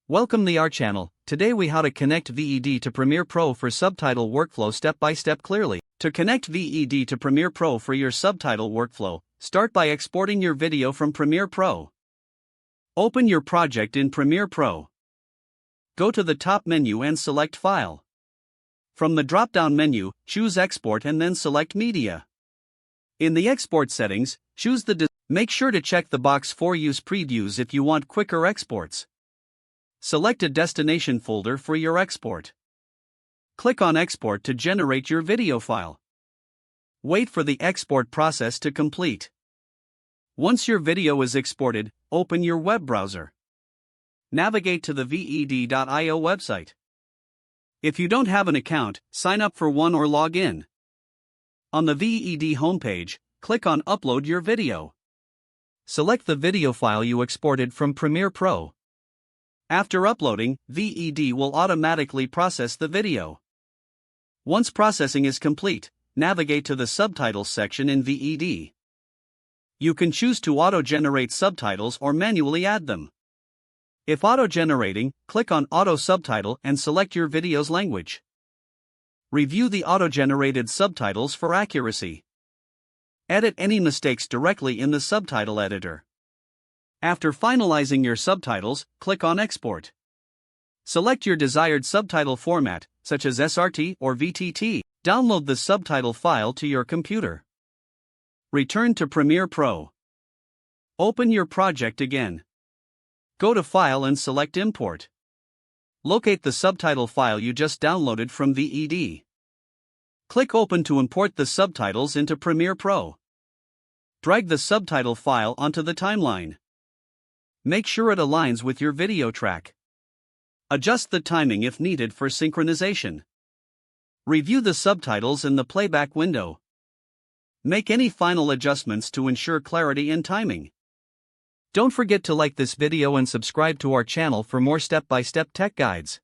Welcome to our channel. Today we how to connect VEED to Premiere Pro for subtitle workflow step by step clearly. To connect VEED to Premiere Pro for your subtitle workflow, start by exporting your video from Premiere Pro. Open your project in Premiere Pro. Go to the top menu and select File. From the drop-down menu, choose Export and then select Media. In the export settings, choose Make sure to check the box for Use Previews if you want quicker exports. Select a destination folder for your export. Click on Export to generate your video file. Wait for the export process to complete. Once your video is exported, open your web browser. Navigate to the VEED.io website. If you don't have an account, sign up for one or log in. On the VEED homepage, click on Upload your video. Select the video file you exported from Premiere Pro. After uploading, VEED will automatically process the video. Once processing is complete, navigate to the Subtitles section in VEED. You can choose to auto-generate subtitles or manually add them. If auto-generating, click on Auto Subtitle and select your video's language. Review the auto-generated subtitles for accuracy. Edit any mistakes directly in the subtitle editor. After finalizing your subtitles, click on Export. Select your desired subtitle format, such as SRT or VTT. Download the subtitle file to your computer. Return to Premiere Pro. Open your project again. Go to File and select Import. Locate the subtitle file you just downloaded from VEED. Click Open to import the subtitles into Premiere Pro. Drag the subtitle file onto the timeline. Make sure it aligns with your video track. Adjust the timing if needed for synchronization. Review the subtitles in the playback window. Make any final adjustments to ensure clarity and timing. Don't forget to like this video and subscribe to our channel for more step-by-step tech guides.